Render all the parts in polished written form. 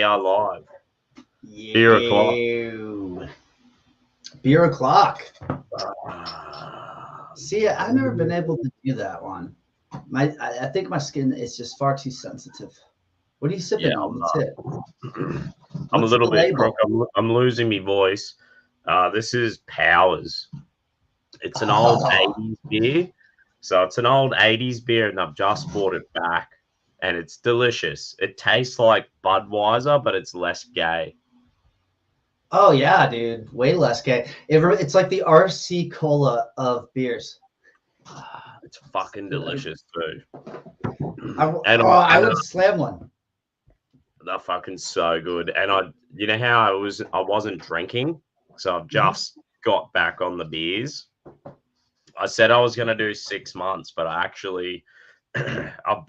We are live. Yeah. Beer o'clock. Beer o'clock. See, I've never been able to do that one. I think my skin is just far too sensitive. What are you sipping on? What's it? I'm a little bit label? drunk. I'm losing my voice. This is Powers. It's an old 80s beer. So it's an old 80s beer, and I've just bought it back. And it's delicious. It tastes like Budweiser, but it's less gay. Oh, yeah, dude. Way less gay. It's like the RC Cola of beers. It's fucking delicious, too. I would slam one. They're fucking so good. And you know how I wasn't drinking, so I've just got back on the beers. I said I was going to do 6 months, but I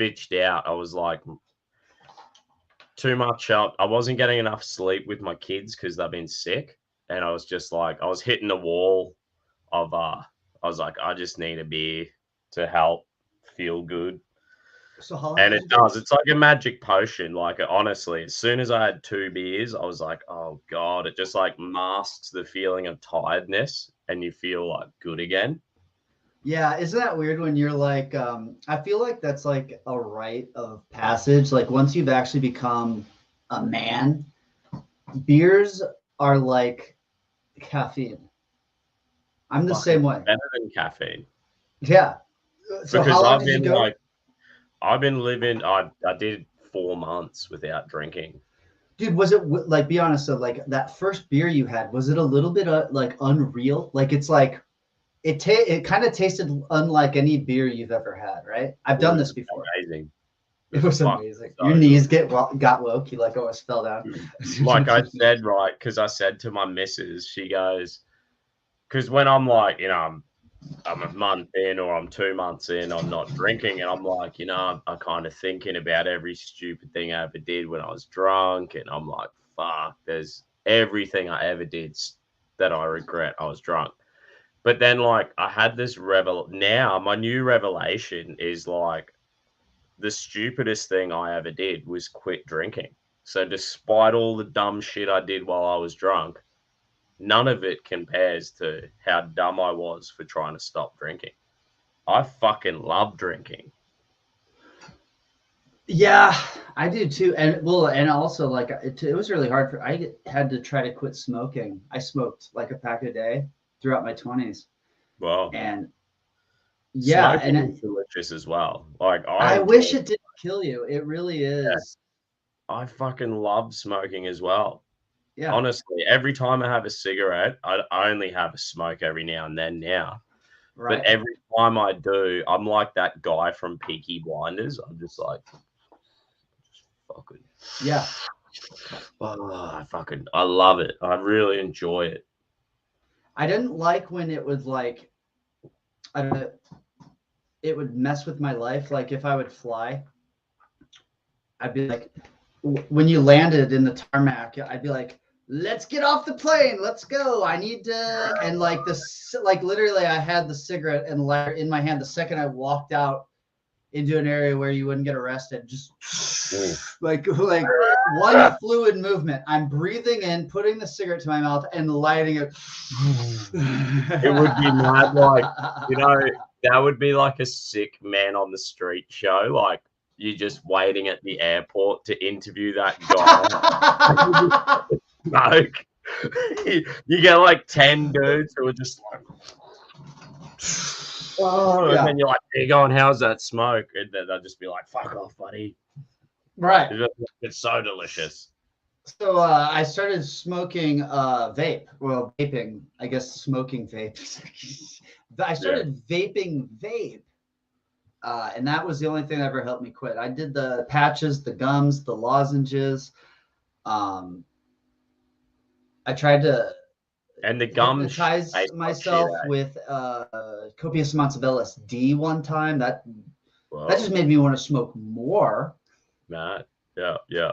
bitched out. I was like, too much up. I wasn't getting enough sleep with my kids because they've been sick. And I was just like, I was hitting the wall of, I was like, I just need a beer to help feel good. And it does. It's like a magic potion. Like, honestly, as soon as I had 2 beers, I was like, oh God, it just like masks the feeling of tiredness and you feel like good again. Yeah, isn't that weird when you're like, I feel like that's like a rite of passage. Like once you've actually become a man, beers are like caffeine. I'm the same way. Better than caffeine. Yeah. So because how long did you go? I've been living, I did 4 months without drinking. Dude, was it like, be honest, so like that first beer you had, was it a little bit like unreal? Like it's like, it kind of tasted unlike any beer you've ever had, right? I've done this before. Amazing. It was amazing. Your knees got woke. You like almost fell down. Like I said, right? Because I said to my missus, she goes, because when I'm like, I'm a month in or I'm 2 months in, I'm not drinking, and I'm like, I'm kind of thinking about every stupid thing I ever did when I was drunk, and I'm like, fuck, there's everything I ever did that I regret. I was drunk. But then, like, I had this now my new revelation is, like, the stupidest thing I ever did was quit drinking. So despite all the dumb shit I did while I was drunk, none of it compares to how dumb I was for trying to stop drinking. I fucking love drinking. Yeah, I do too. And also like it was really hard I had to try to quit smoking. I smoked like a pack a day throughout my 20s. Wow. And yeah, smoking is delicious as well. Like I wish it didn't kill you. It really is. Yeah. I fucking love smoking as well. Yeah. Honestly, every time I have a cigarette, I only have a smoke every now and then now. Right. But every time I do, I'm like that guy from Peaky Blinders. I'm just like, fucking. Yeah. Oh, I love it. I really enjoy it. I didn't like when it was like, it would mess with my life. Like if I would fly, I'd be like, when you landed in the tarmac, I'd be like, let's get off the plane. Let's go. I need to. And like literally I had the cigarette and lighter in my hand. The second I walked out into an area where you wouldn't get arrested, just like one fluid movement. I'm breathing in, putting the cigarette to my mouth and lighting it. It would be mad. Like, that would be like a sick Man on the Street show. Like, you're just waiting at the airport to interview that guy. Smoke. You get like 10 dudes who are just like, and then you're like, there you go, and how's that smoke? And then they'll just be like, fuck off, buddy. Right. It's so delicious. So I started smoking vaping, I guess smoking vape. I started vaping vape. And that was the only thing that ever helped me quit. I did the patches, the gums, the lozenges. I tried to hypnotize myself with copious amounts of LSD one time. That just made me want to smoke more. Nah, yeah.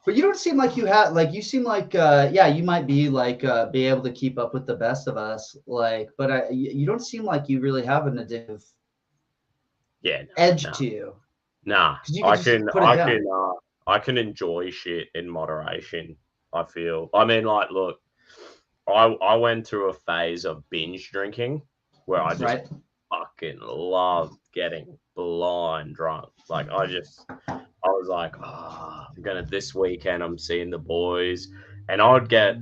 But you don't seem like you have, like, you seem like, you might be like, be able to keep up with the best of us. Like, but you don't seem like you really have an addictive edge to you. Nah, I can enjoy shit in moderation. I feel. I mean, like, look, I went through a phase of binge drinking where I just fucking loved getting blind drunk. Like, I was like, I'm gonna this weekend. I'm seeing the boys, and I'd get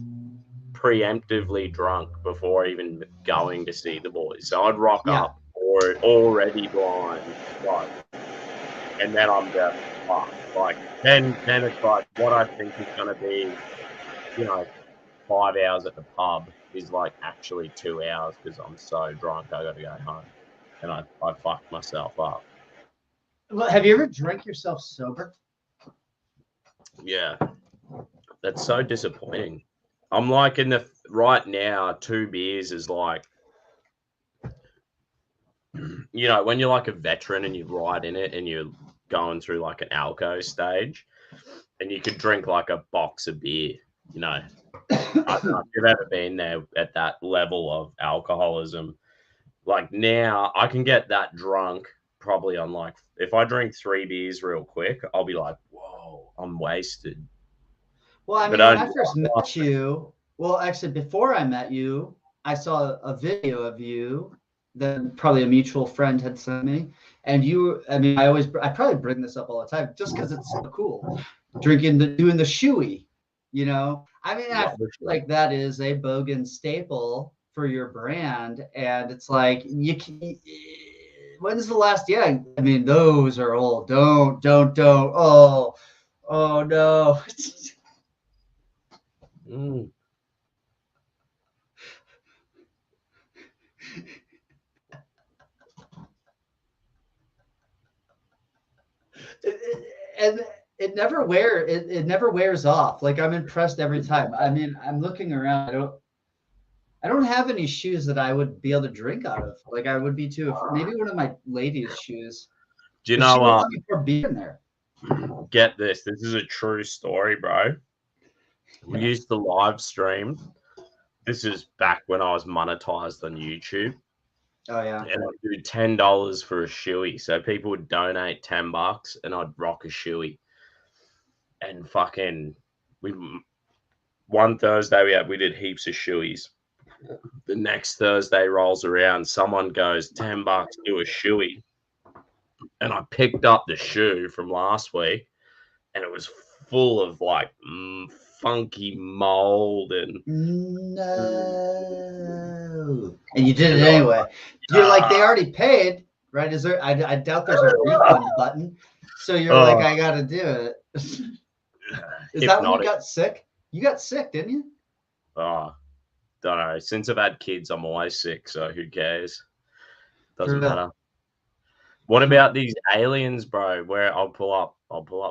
preemptively drunk before even going to see the boys. So I'd rock up or already blind, like, and then I'm just fucked. Like, then it's like what I think is gonna be, 5 hours at the pub is like actually 2 hours because I'm so drunk I gotta go home, and I fucked myself up. Well, have you ever drank yourself sober? Yeah, that's so disappointing. I'm like right now, 2 beers is like, when you're like a veteran and you're right in it and you're going through like an alco stage and you could drink like a box of beer, I don't know if you've ever been there at that level of alcoholism. Like, now I can get that drunk probably on, like, if I drink 3 beers real quick, I'll be like, whoa, I'm wasted. Well, I mean, when I first met you, well, actually, before I met you, I saw a video of you that probably a mutual friend had sent me. And you, I mean, I probably bring this up all the time just because it's so cool. Doing the shoey, I mean, I feel like that is a Bogan staple for your brand. And it's like, when's the last, I mean, those are old. Don't. Oh no. And it never wears off. Like, I'm impressed every time. I mean, I'm looking around. I don't have any shoes that I would be able to drink out of. Like, I would be too. Maybe one of my ladies' shoes. Do you know? Beer in there. Get this. This is a true story, bro. We used to live stream. This is back when I was monetized on YouTube. Oh yeah. And I'd do $10 for a shoey. So people would donate $10 and I'd rock a shoey. And fucking one Thursday we did heaps of shoeys. The next Thursday rolls around, someone goes, $10, do a shoey. And I picked up the shoe from last week and it was full of like funky mold and no. And you did it anyway. You're like, they already paid, right? Is there? I doubt there's a refund button. So you're like, I got to do it. Is that when you got sick? You got sick, didn't you? Don't know. Since I've had kids, I'm always sick. So who cares? Doesn't matter. What about these aliens, bro? Where I'll pull up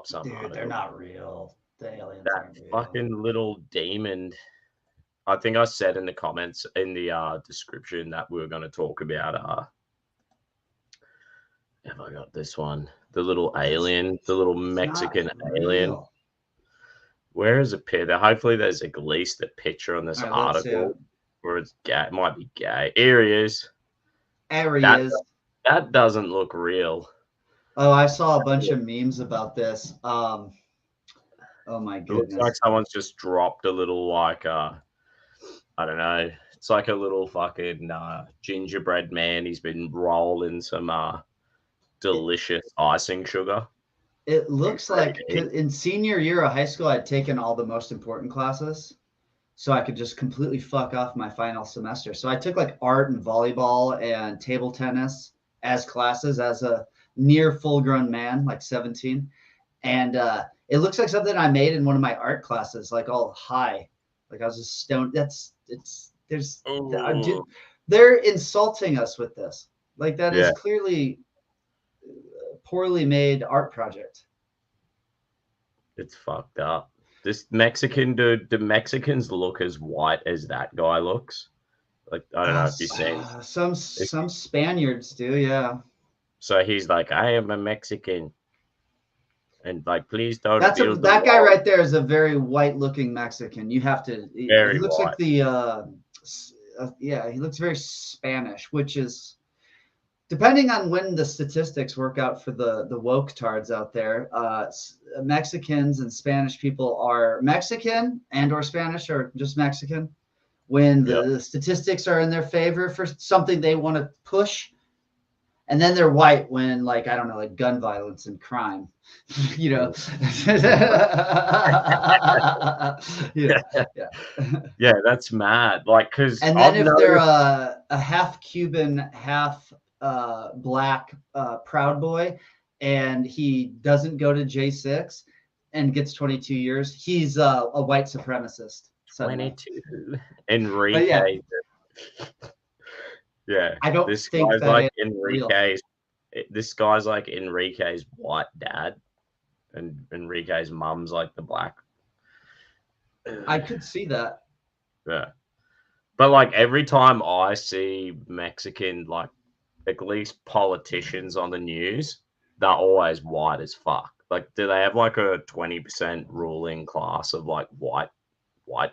something. Dude, they're not real. The aliens aren't real. Fucking little demon. I think I said in the comments in the description that we were going to talk about. Have I got this one? The little alien, the little Mexican alien. Real. Where is a picture? Hopefully, there's at least a picture on this article where it's gay. It might be gay. Here he is. There he is. That doesn't look real. Oh, I saw a bunch of memes about this. Oh my goodness. It looks like someone's just dropped a little, like, I don't know. It's like a little fucking gingerbread man. He's been rolling some delicious icing sugar. It looks like in senior year of high school, I'd taken all the most important classes so I could just completely fuck off my final semester. So I took like art and volleyball and table tennis as classes as a near full-grown man, like 17. And it looks like something I made in one of my art classes, like all high. Like I was just stoned. They're insulting us with this. Like that is clearly poorly made art project. It's fucked up. This Mexican dude, do Mexicans look as white as that guy looks? Like, I don't know if you've seen. Some Spaniards do, yeah. So he's like, I am a Mexican. And like, please don't. That guy right there is a very white-looking Mexican. You have to. He looks like the. He looks very Spanish, which is depending on when the statistics work out for the woke tards out there, Mexicans and Spanish people are Mexican and or Spanish or just Mexican when the statistics are in their favor for something they want to push. And then they're white when, like, I don't know, like gun violence and crime, you know. Yeah. Yeah, that's mad. Like, because and then if they're a half Cuban, half black Proud Boy, and he doesn't go to J6 and gets 22 years, he's a white supremacist. 22. Enrique. Yeah. I don't think guy's that like real. This guy's like Enrique's white dad, and Enrique's mum's like the black. I could see that. Yeah. But like every time I see Mexican, like at least politicians on the news, they're always white as fuck. Like, do they have like a 20% ruling class of like white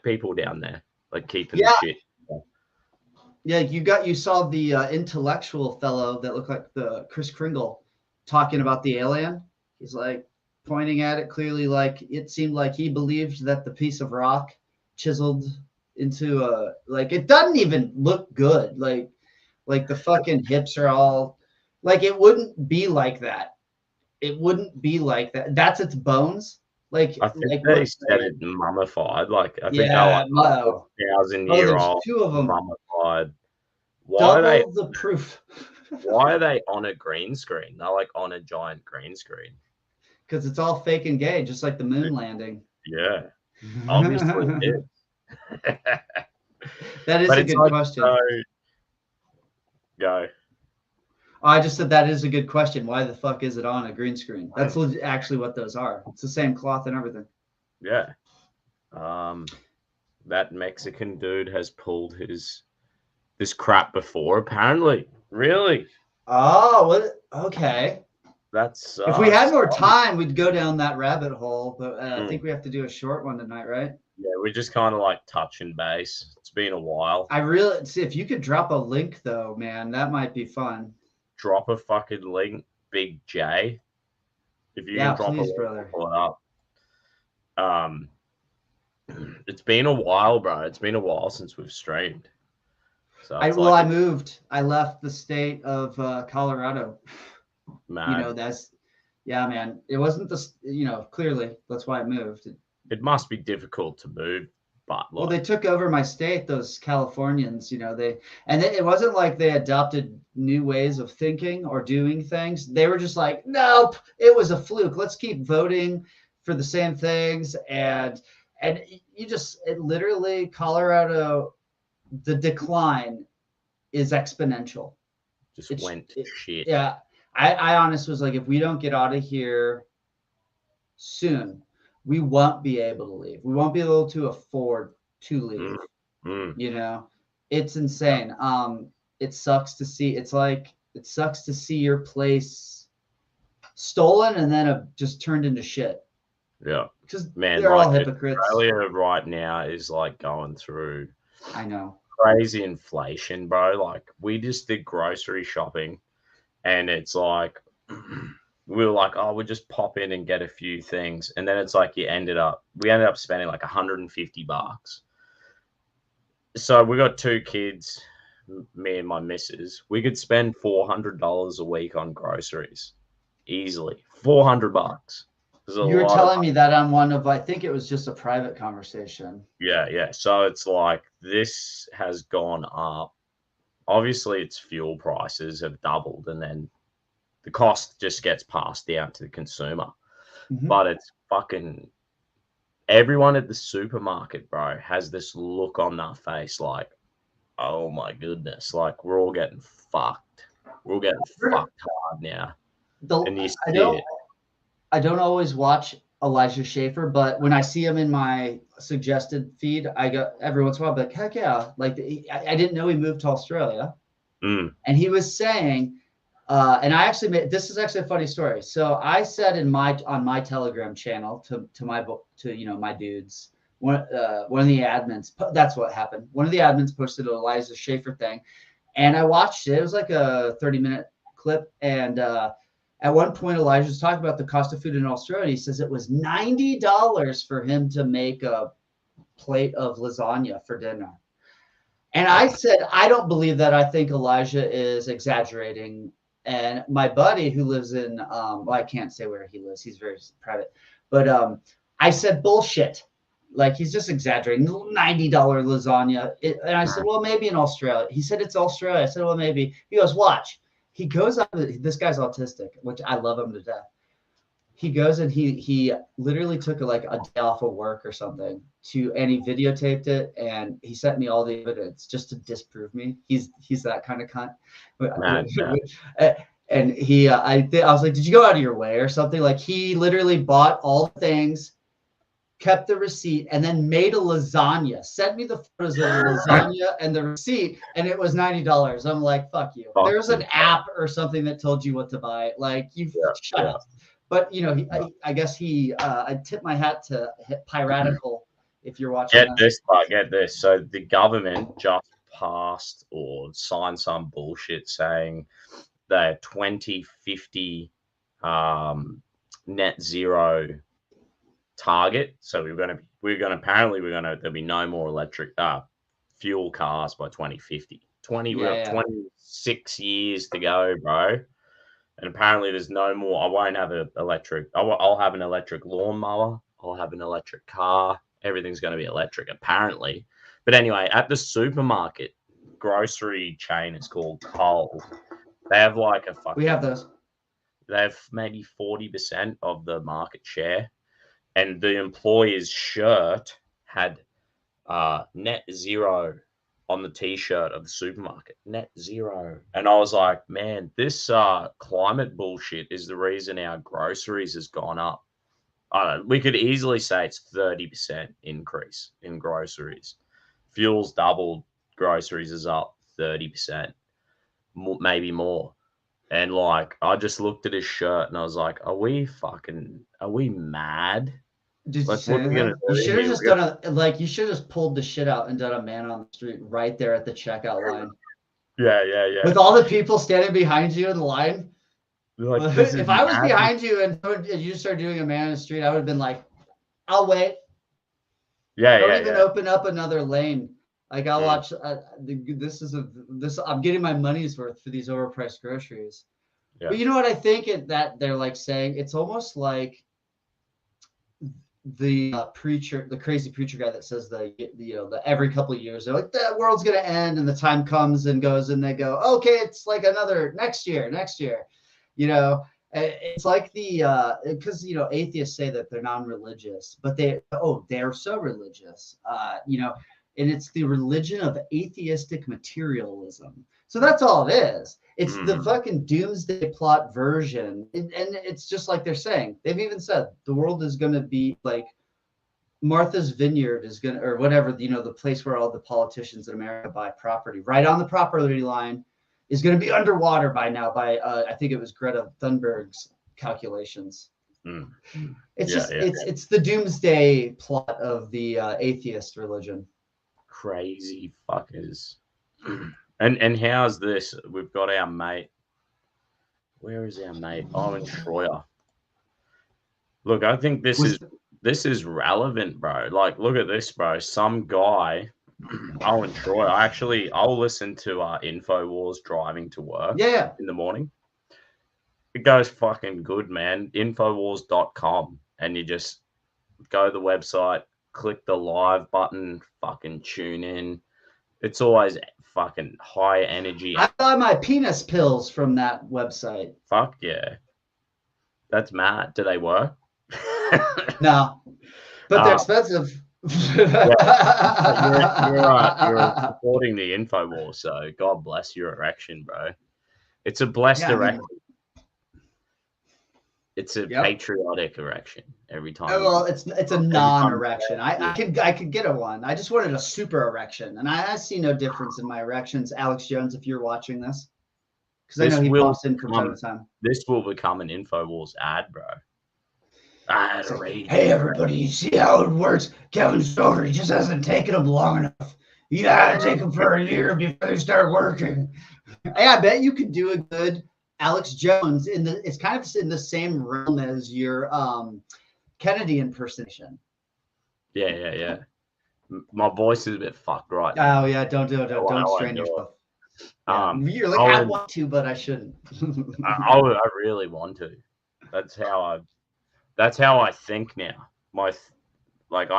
people down there, like keeping the shit? Yeah, you saw the intellectual fellow that looked like the Chris Kringle talking about the alien. He's like pointing at it clearly, like it seemed like he believed that the piece of rock chiseled into a, like, it doesn't even look good. Like the fucking hips are all, like, it wouldn't be like that. It wouldn't be like that. That's its bones. Like, I think they said it mummified. Like, I think yeah, they're like 1,000-year-old two of them mummified. Why double are they the proof? Why are they on a green screen? They're like on a giant green screen. Because it's all fake and gay, just like the moon landing. Yeah, obviously it is. That is a good question. Go. I just said that is a good question. Why the fuck is it on a green screen? That's actually what those are. It's the same cloth and everything. Yeah. That Mexican dude has pulled this crap before, apparently. Really? Oh, what? Okay. That's if we had more time, we'd go down that rabbit hole. But I think we have to do a short one tonight, right? Yeah, we're just kind of like touching base. It's been a while. I really see if you could drop a link though, man, that might be fun. Drop a fucking link, Big J. If you can drop please, a link, brother. Pull it up. It's been a while, bro. It's been a while since we've streamed. So I moved. I left the state of Colorado. Mad. You know, man. It wasn't clearly that's why I moved. It must be difficult to move, but well, they took over my state, those Californians, it wasn't like they adopted new ways of thinking or doing things. They were just like, nope, it was a fluke. Let's keep voting for the same things. And literally Colorado, the decline is exponential. Just went to shit. Yeah. I honestly was like, if we don't get out of here soon, we won't be able to leave. We won't be able to afford to leave. It's insane. It sucks to see. It sucks to see your place stolen and then just turned into shit. Yeah. Because man, they're all hypocrites. Australia right now is like going through crazy inflation, bro. Like, we just did grocery shopping and it's like we were like, oh, we'll just pop in and get a few things. And then it's like we ended up spending like $150. So we got 2 kids, me and my missus. We could spend $400 a week on groceries easily. $400. You were telling me that on one of, I think it was just a private conversation. Yeah. So it's like this has gone up. Obviously, its fuel prices have doubled, and then the cost just gets passed down to the consumer. Mm-hmm. But it's fucking everyone at the supermarket, bro, has this look on their face like, oh my goodness, like we're all getting fucked. We're all getting fucked hard now. And you see I don't always watch Elijah Schaefer, but when I see him in my suggested feed, I go every once in a while, like, heck yeah. Like, I didn't know he moved to Australia. And he was saying, and I actually this is actually a funny story. So I said on my Telegram channel to my dudes, one of the admins, that's what happened. One of the admins posted an Elijah Schaefer thing, and I watched it. It was like a 30-minute clip, and at one point Elijah's talking about the cost of food in Australia. He says it was $90 for him to make a plate of lasagna for dinner. And I said, I don't believe that. I think Elijah is exaggerating. And my buddy who lives in, well, I can't say where he lives. He's very private. But I said, bullshit. Like, he's just exaggerating. $90 lasagna. And I said, well, maybe in Australia. He said, it's Australia. I said, well, maybe. He goes, watch. He goes up. This guy's autistic, which I love him to death. He goes and he literally took a day off of work or something and he videotaped it, and he sent me all the evidence just to disprove me. He's that kind of cunt. And he I was like, did you go out of your way or something? Like, he literally bought all the things, kept the receipt, and then made a lasagna. Sent me the photos of the lasagna and the receipt, and it was $90. I'm like, fuck you. There's an app or something that told you what to buy. Like, you shut up. But I guess I tip my hat to Piratical if you're watching. Get this. So the government just passed or signed some bullshit saying their 2050 net zero target. So there'll be no more electric fuel cars by 2050. 26 years to go, bro. And apparently there's no more. I won't have an electric. I'll have an electric lawnmower. I'll have an electric car. Everything's going to be electric, apparently. But anyway, at the supermarket, grocery chain, it's called Cole. They have like we have those. They have maybe 40% of the market share. And the employer's shirt had net zero on the t-shirt of the supermarket. Net zero. And I was like, man, this climate bullshit is the reason our groceries has gone up. We could easily say it's 30% increase in groceries. Fuel's doubled, groceries is up 30%, maybe more. And like, I just looked at his shirt and I was like, are we mad? Did you say that? You should have just you should have just pulled the shit out and done a man on the street right there at the checkout line. Yeah. With all the people standing behind you in the line. Like, if I was behind you and you started doing a man on the street, I would have been like, I'll wait. Don't even open up another lane. Like, I'll watch. I'm getting my money's worth for these overpriced groceries. Yeah. But you know what I think that they're like saying? It's almost like the preacher, the crazy preacher guy that says the every couple of years they're like, the world's gonna end, and the time comes and goes, and they go, okay, it's like another next year. It's like because atheists say that they're non-religious, but they're so religious, and it's the religion of atheistic materialism. So that's all it is. It's the fucking doomsday plot version. And it's just like they're saying. They've even said the world is going to be like Martha's Vineyard is going to, or whatever, the place where all the politicians in America buy property, right on the property line, is going to be underwater by now by, I think it was Greta Thunberg's calculations. It's the doomsday plot of the atheist religion. Crazy fuckers. And how's this? We've got our mate. Where is our mate? Owen Shroyer. Look, I think this is relevant, bro. Like, look at this, bro. Some guy, Owen Shroyer. I'll listen to Infowars driving to work in the morning. It goes fucking good, man. Infowars.com. And you just go to the website, click the live button, fucking tune in. It's always fucking high energy. I buy my penis pills from that website. Fuck yeah. That's mad. Do they work? No. But they're expensive. You're supporting the Infowars, so God bless your erection, bro. It's a blessed erection. It's a patriotic erection every time. Well, it's a non-erection. I could get a one. I just wanted a super erection, and I see no difference in my erections. Alex Jones, if you're watching this, because I know he pops in from time to time. This will become an Infowars ad, bro. Hey everybody, you see how it works? Kevin Stover, he just hasn't taken them long enough. You gotta take them for a year before they start working. Hey, I bet you could do a good Alex Jones it's kind of in the same realm as your Kennedy impersonation. Yeah. My voice is a bit fucked right now. now. Oh yeah, don't strain yourself. Yeah. You're like, I want to, but I shouldn't. I really want to. That's how I think now. I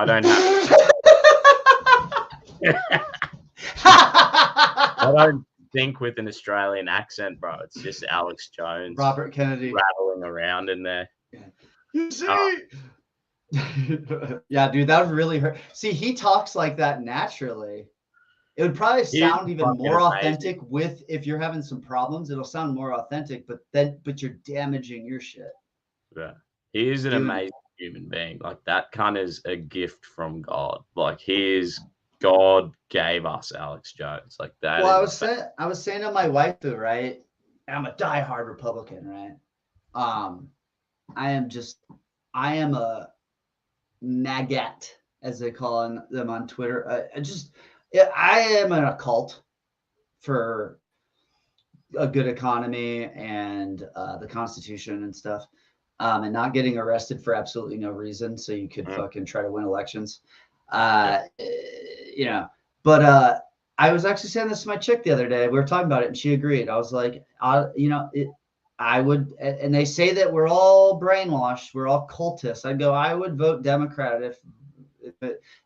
don't have. I don't think with an Australian accent, bro. It's just Alex Jones, Robert Kennedy rattling around in there. You see. Yeah, dude, that would really hurt. See, he talks like that naturally. It would probably sound even more authentic if you're having some problems. It'll sound more authentic, but you're damaging your shit. Yeah, he is an amazing human being. Like that kind is a gift from God. Like God gave us Alex Jones. Like that. Well, I was saying to my wife too, right? I'm a diehard Republican, right? I am a maggot, as they call them on Twitter. I am in a cult for a good economy and the Constitution and stuff, and not getting arrested for absolutely no reason, so you could fucking try to win elections. You know, but I was actually saying this to my chick the other day. We were talking about it, and she agreed. I was like, I would, and they say that we're all brainwashed, we're all cultists. I'd go, I would vote Democrat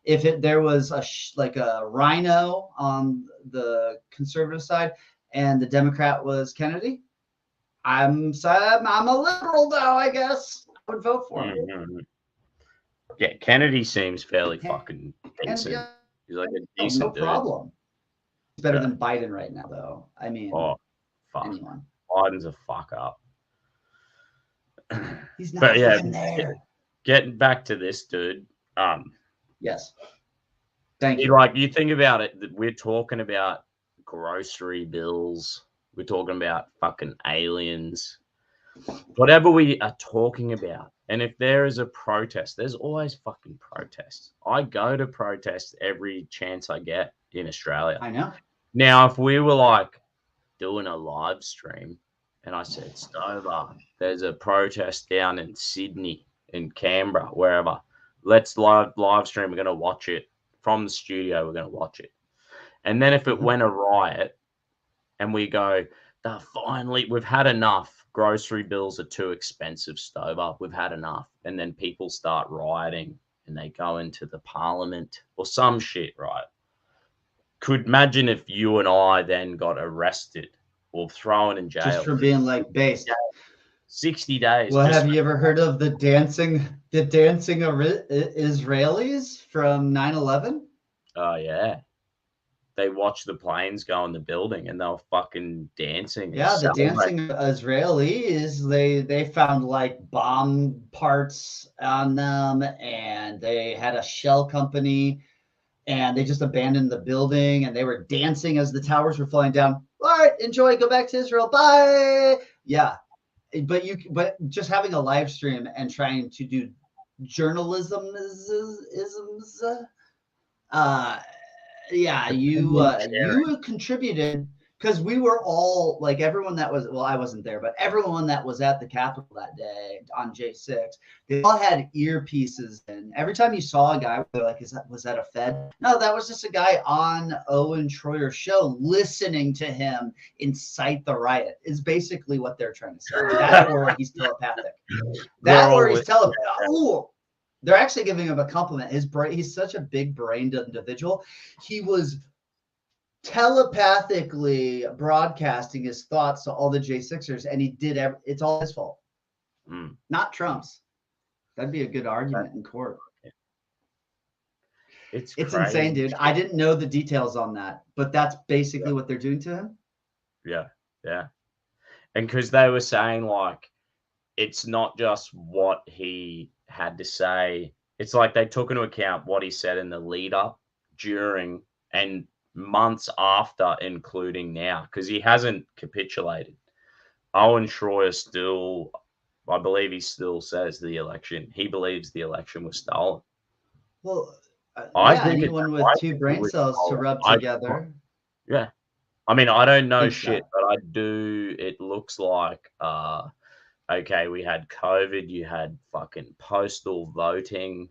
if there was like a rhino on the conservative side and the Democrat was Kennedy. I'm a liberal though, I guess. I would vote for him. Mm-hmm. Yeah, Kennedy seems fairly fucking decent. He's like a decent dude. No problem. He's better than Biden right now, though. I mean, fuck. Anyone. Biden's a fuck up. He's not even there. Getting back to this dude. Yes. Thank you. You think about it, we're talking about grocery bills. We're talking about fucking aliens. Whatever we are talking about. And if there is a protest, there's always fucking protests. I go to protests every chance I get in Australia. I know. Now, if we were like doing a live stream and I said, Stover, there's a protest down in Sydney, in Canberra, wherever. Let's live stream. We're going to watch it from the studio. We're going to watch it. And then if it went a riot and we go, finally, we've had enough. Grocery bills are too expensive, Stover. We've had enough. And then people start rioting and they go into the parliament or some shit, right? Could imagine if you and I then got arrested or thrown in jail. Just for being like based. 60 days. Well, have you ever heard of the dancing Israelis from 9/11? Oh, yeah. They watched the planes go in the building and they were fucking dancing. Yeah, the dancing Israelis, they found like bomb parts on them and they had a shell company and they just abandoned the building and they were dancing as the towers were falling down. All right, enjoy, go back to Israel. Bye. Yeah. But just having a live stream and trying to do journalism isms, you contributed because we were all like everyone that was, well, I wasn't there, but everyone that was at the Capitol that day on J6, they all had earpieces in. Every time you saw a guy, they're like, was that a Fed? No, that was just a guy on Owen Shroyer's show listening to him incite the riot is basically what they're trying to say. That or he's telepathic. That or he's telepathic. Oh, they're actually giving him a compliment. He's such a big-brained individual. He was telepathically broadcasting his thoughts to all the J6ers, and he did it's all his fault, not Trump's. That'd be a good argument in court. It's insane, dude. I didn't know the details on that, but that's basically what they're doing to him. Yeah. And because they were saying, like, it's not just what he had to say. It's like they took into account what he said in the lead up, during, and months after, including now, because he hasn't capitulated. Owen Shroyer still, I believe he still says he believes the election was stolen. Well, I think anyone with two brain cells to rub together. Yeah. I mean, I don't know think shit, so. but I do. It looks like, okay, we had COVID, you had fucking postal voting,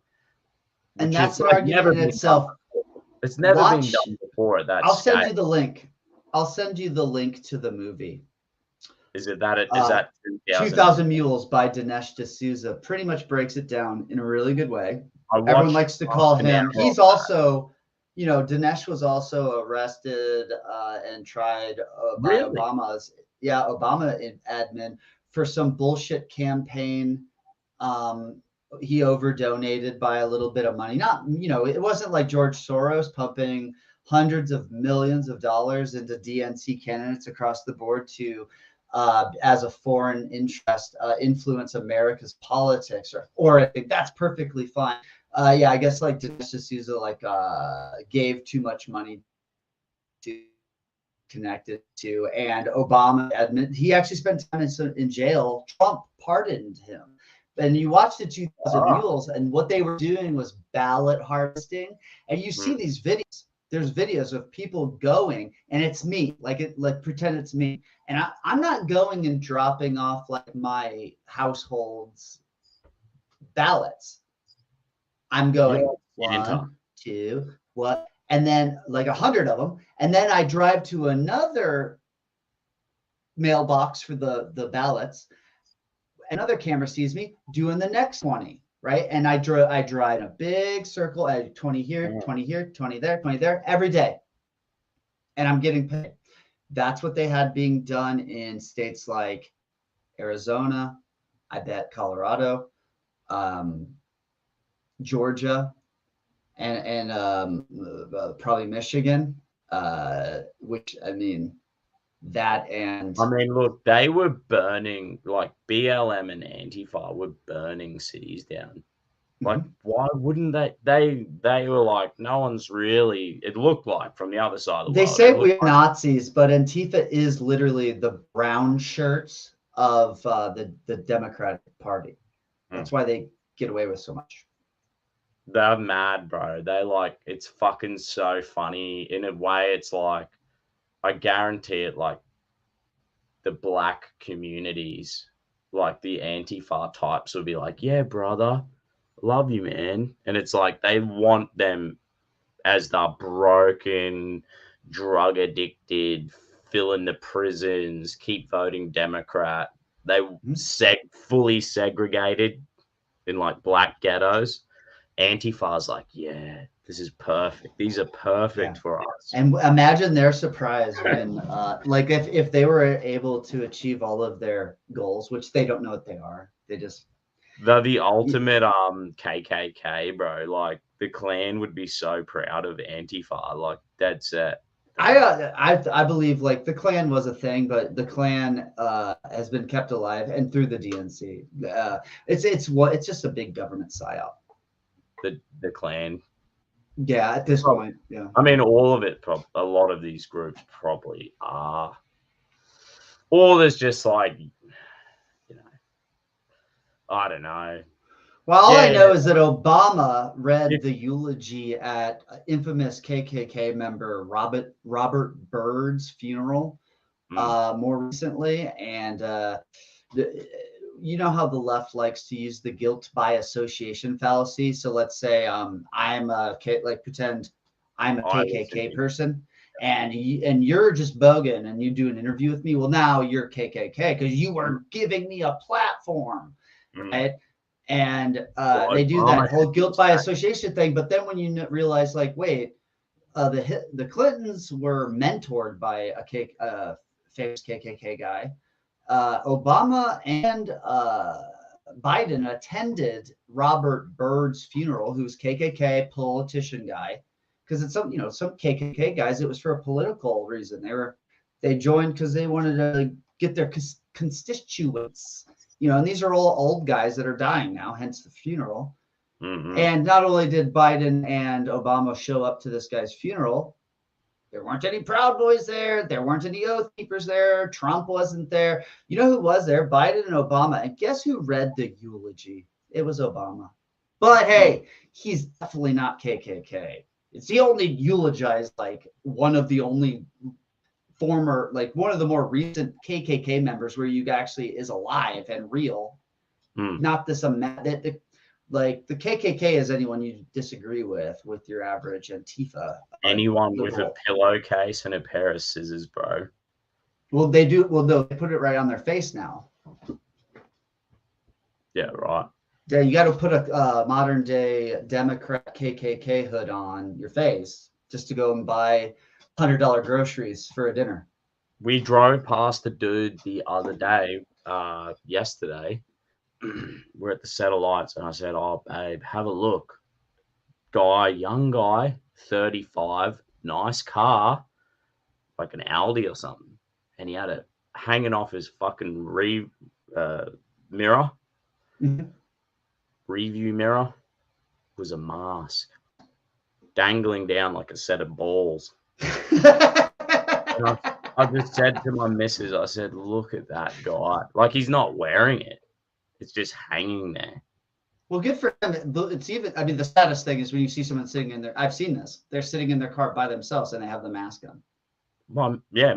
And which is that's an like argument never in been done itself. before. It's never been Watch, done before at that I'll send scale. you the link. I'll send you the link to the movie. Is it that? Is Uh, that 2000? 2000 Mules by Dinesh D'Souza pretty much breaks it down in a really good way. I Everyone watched likes to half call an hour him. of He's also, Dinesh was also arrested and tried by really? Obama admin for some bullshit campaign. Um, he over donated by a little bit of money. Not, it wasn't like George Soros pumping hundreds of millions of dollars into DNC candidates across the board to as a foreign interest, influence America's politics, or I think that's perfectly fine. I guess like Dinesh D'Souza gave too much money to connected to, and Obama admit he actually spent time in jail. Trump pardoned him. And you watch the 2000 Oh, Mules, and what they were doing was ballot harvesting. And you see these videos. There's videos of people going, and it's me, like pretend it's me, and I'm not going and dropping off like my household's ballots. I'm going Santa. 1, 2, what, and then like 100 of them, and then I drive to another mailbox for the ballots. Another camera sees me doing the next 20, right? And I draw in a big circle. I 20 here, 20 here, 20 there, 20 there every day, and I'm getting paid. That's what they had being done in states like Arizona, I bet Colorado, Georgia, and probably Michigan. Which I mean, that and I mean, look, they were burning, like BLM and Antifa were burning cities down. Like, why wouldn't they? They were like, no one's really. It looked like from the other side of the they world. It say looked we're like, Nazis, but Antifa is literally the brown shirts of the Democratic Party. That's why they get away with so much. they're mad, bro. They like it's fucking so funny. In a way, it's like I guarantee it. Like the black communities, like the Antifa types, will be like, "Yeah, brother, love you, man," and it's like they want them as the broken, drug addicted, fill in the prisons, keep voting Democrat. They fully segregated in like black ghettos. Antifa's like, yeah, this is perfect. These are perfect for us. And imagine their surprise when, like, if they were able to achieve all of their goals, which they don't know what they are. They just They're the ultimate KKK, bro. Like the Klan would be so proud of Antifa, like dead set. I believe like the Klan was a thing, but the Klan has been kept alive and through the DNC. It's just a big government psyop. The Klan. Yeah, at this point, yeah. I mean, all of it. A lot of these groups probably are. Or there's just like, I don't know. Well, all I know is that Obama read the eulogy at infamous KKK member Robert Byrd's funeral more recently, and you know how the left likes to use the guilt by association fallacy. So let's say pretend I'm a KKK person, and you're just bogan, and you do an interview with me. Well, now you're KKK because you were giving me a platform, right? And they do that whole guilt by association thing. But then when you realize, like, wait, the Clintons were mentored by a famous KKK guy. Obama and Biden attended Robert Byrd's funeral, who's KKK politician guy, because it's some KKK guys. It was for a political reason. They joined because they wanted to get their constituents. And these are all old guys that are dying now, hence the funeral. And not only did Biden and Obama show up to this guy's funeral, there weren't any Proud Boys there. There weren't any Oath Keepers there. Trump wasn't there. You know who was there? Biden and Obama. And guess who read the eulogy? It was Obama. But hey, he's definitely not KKK. He only eulogized like one of the only former, like one of the more recent KKK members where you actually is alive and real. Not this like the KKK is anyone you disagree with your average Antifa. Anyone with a pillowcase and a pair of scissors, bro. Well, they do. Well, no, they put it right on their face now. Yeah, right. Yeah, you got to put a modern day Democrat KKK hood on your face just to go and buy $100 groceries for a dinner. We drove past a dude the other day, yesterday. We're at the satellites, and I said, "Oh, babe, have a look." Young guy, 35, nice car, like an Audi or something, and he had it hanging off his fucking mirror. Mm-hmm. Review mirror was a mask dangling down like a set of balls. I just said to my missus, I said, "Look at that guy. Like, he's not wearing it. It's just hanging there." Well, good for him. It's even, I mean, the saddest thing is when you see someone sitting in there. I've seen this. They're sitting in their car by themselves and they have the mask on.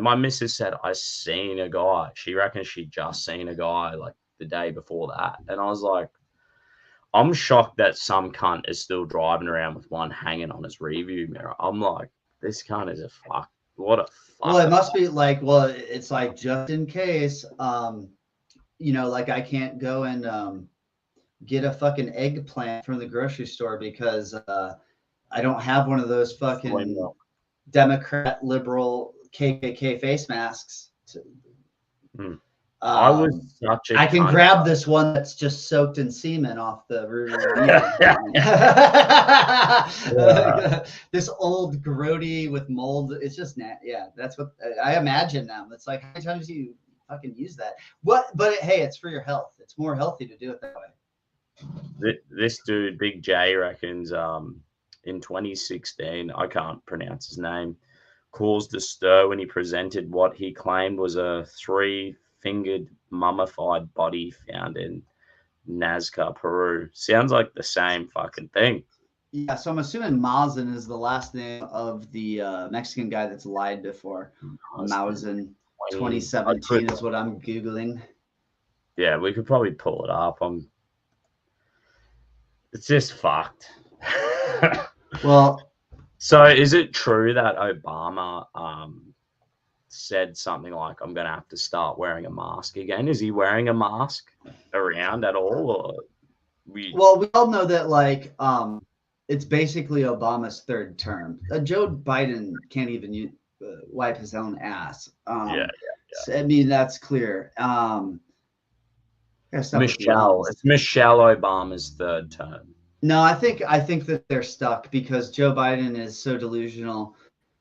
My missus said, "I seen a guy." She reckons she just seen a guy like the day before that. And I was like, I'm shocked that some cunt is still driving around with one hanging on his review mirror. I'm like, this cunt is a fuck. What a fuck. Well, it must be like, well, it's like just in case, like I can't go and get a fucking eggplant from the grocery store because I don't have one of those fucking Democrat liberal KKK face masks. I was such a I can cunt. grab this one that's just soaked in semen off the rear. This old grody with mold. It's just yeah. That's what I imagine now. It's like, how many times do you fucking use that? But hey, it's for your health. It's more healthy to do it that way. This dude, Big J, reckons in 2016, I can't pronounce his name, caused a stir when he presented what he claimed was a 3-fingered mummified body found in Nazca, Peru. Sounds like the same fucking thing. Yeah, so I'm assuming Mazen is the last name of the Mexican guy that's lied before. Mazen 2017 is what I'm Googling. Yeah, we could probably pull it up. It's just fucked. Well, so is it true that Obama said something like, "I'm going to have to start wearing a mask again"? Is he wearing a mask around at all? Well, we all know that, like, it's basically Obama's third term. Joe Biden can't even wipe his own ass. Yeah. So, I mean, that's clear. It's Michelle Obama's third term. No, I think that they're stuck because Joe Biden is so delusional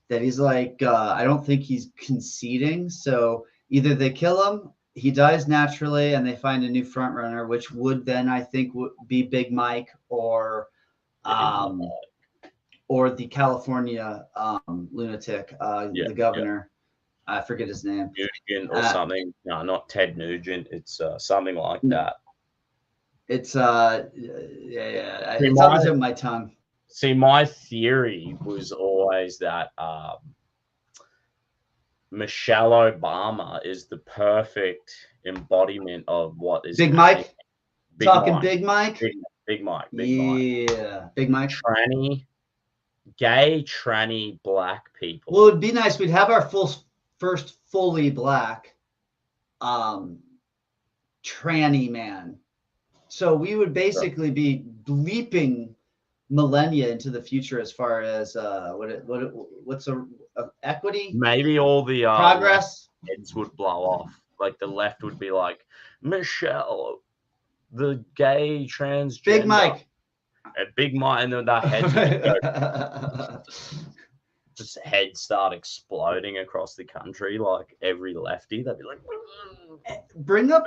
that he's like, I don't think he's conceding. So either they kill him, he dies naturally, and they find a new front runner, which would then, I think, would be Big Mike or the California lunatic, the governor. I forget his name. Nugent or something. No, not Ted Nugent. It's something like that. It's it's on the tip of my tongue. See, my theory was always that Michelle Obama is the perfect embodiment of what is Big Mike. Big Talking Mike. Big Mike. Big Mike. Yeah, Big Mike. Tranny, gay, tranny, black people. Well, it'd be nice. We'd have our first fully black tranny man. So we would basically be bleeping millennia into the future as far as what's equity? Maybe all the progress heads would blow off. Like the left would be like, Michelle, the gay transgender. Big Mike. Big Mike, and then that head just heads start exploding across the country like every lefty. They'd be like, bring up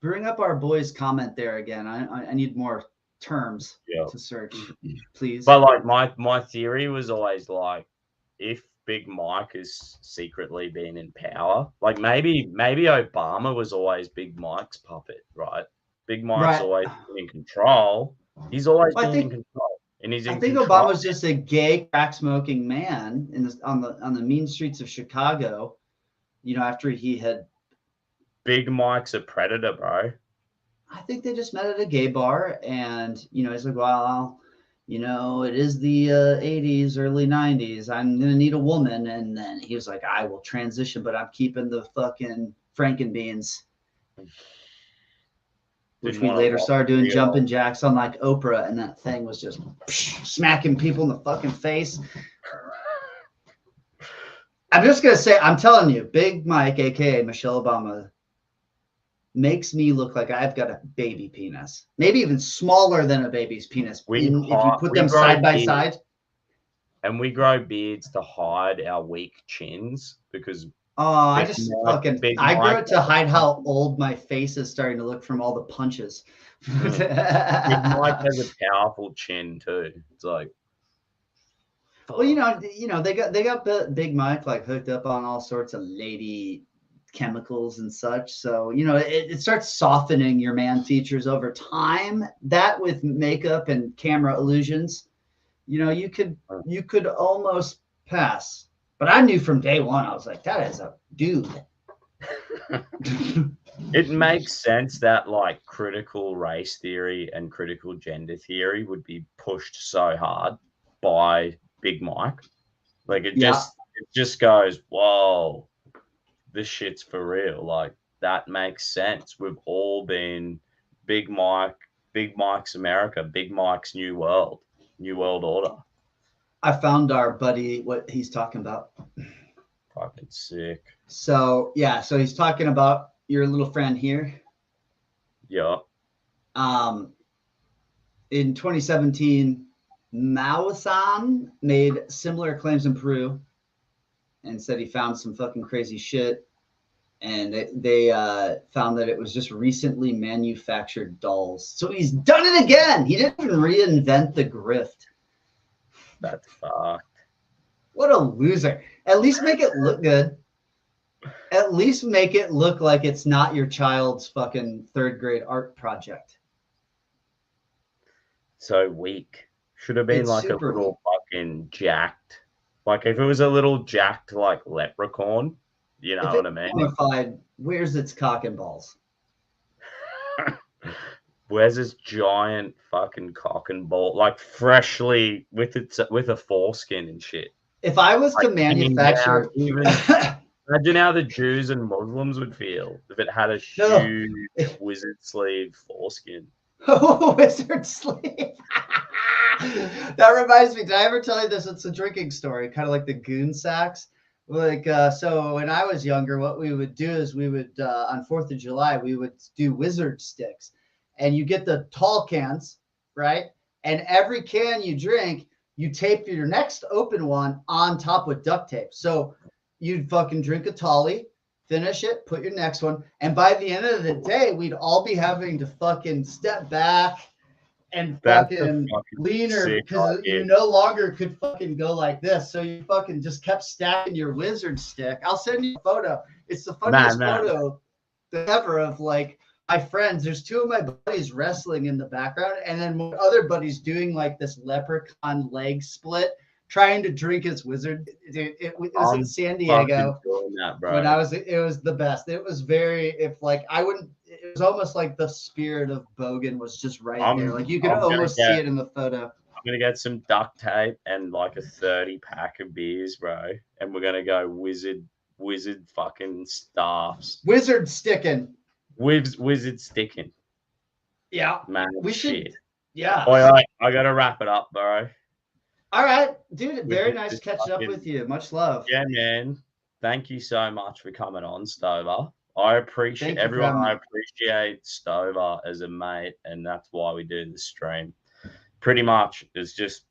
bring up our boy's comment there again. I need more terms to search, please. But like my theory was always like, if Big Mike is secretly been in power, like maybe Obama was always Big Mike's puppet, right? Big Mike's always been in control. He's always been in control. And he's I in think control. Obama's just a gay, crack-smoking man on the mean streets of Chicago. You know, after he had. Big Mike's a predator, bro. I think they just met at a gay bar, and you know, he's like, well, you know, it is the 80s, early 90s. I'm gonna need a woman, and then he was like, I will transition, but I'm keeping the fucking Frankenbeans. Which we later started doing jumping jacks on like Oprah, and that thing was just smacking people in the fucking face. I'm just gonna say, I'm telling you, Big Mike, aka Michelle Obama, makes me look like I've got a baby penis, maybe even smaller than a baby's penis. If you put them side by side. And we grow beards to hide our weak chins because. I grow it to hide how old my face is starting to look from all the punches. Big Mike has a powerful chin too. It's like. Well, you know, they got Big Mike like hooked up on all sorts of lady chemicals and such. So, you know, it starts softening your man features over time. That with makeup and camera illusions, you know, you could almost pass. But I knew from day one, I was like, that is a dude. It makes sense that like critical race theory and critical gender theory would be pushed so hard by Big Mike. Like it just goes, whoa, this shit's for real. Like that makes sense. We've all been Big Mike's America, Big Mike's New World Order. I found our buddy, what he's talking about. Fucking sick. So he's talking about your little friend here. Yeah. In 2017, Mao-san made similar claims in Peru and said he found some fucking crazy shit. And they found that it was just recently manufactured dolls. So he's done it again. He didn't even reinvent the grift. That's fucked. What a loser. At least make it look good. At least make it look like it's not your child's fucking third grade art project. So weak. Should have been like a little fucking jacked. Like if it was a little jacked like leprechaun, you know what I mean? Mummified, where's its cock and balls? Where's this giant fucking cock and ball, like freshly with a foreskin and shit? If I was to manufacture, imagine how the Jews and Muslims would feel if it had a huge wizard sleeve foreskin. Oh, wizard sleeve! That reminds me. Did I ever tell you this? It's a drinking story, kind of like the goon sacks. Like, so when I was younger, what we would do is we would, on 4th of July, we would do wizard sticks. And you get the tall cans, right? And every can you drink, you tape your next open one on top with duct tape. So you'd fucking drink a tolly, finish it, put your next one. And by the end of the day, we'd all be having to fucking step back and fucking leaner because you no longer could fucking go like this. So you fucking just kept stacking your wizard stick. I'll send you a photo. It's the funniest photo ever of like my friends. There's two of my buddies wrestling in the background, and then my other buddies doing like this leprechaun leg split, trying to drink his wizard. It was in San Diego when I was. It was the best. It was it was almost like the spirit of Bogan was just right there. Like you could almost see it in the photo. I'm gonna get some duct tape and like a 30 pack of beers, bro, and we're gonna go wizard fucking staffs. Wizard sticking. Wizard sticking. Yeah, man. We shit. Should. Yeah. All right, I gotta wrap it up, bro. All right, dude. Very nice catching up with you. Much love. Yeah, man. Thank you so much for coming on, Stover. I appreciate everyone. I appreciate Stover as a mate, and that's why we do the stream. Pretty much, it's just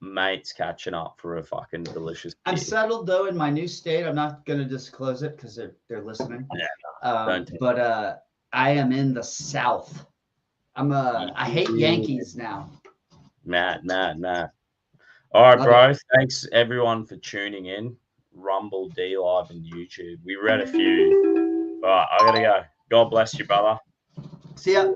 mates catching up for a fucking delicious beer. I'm settled though in my new state. I'm not going to disclose it because they're listening. Yeah, but I am in the South. I hate Yankees now. Matt. All right, bro. Thanks everyone for tuning in. Rumble, D Live, and YouTube. We read a few. All right, I gotta go. God bless you, brother. See ya.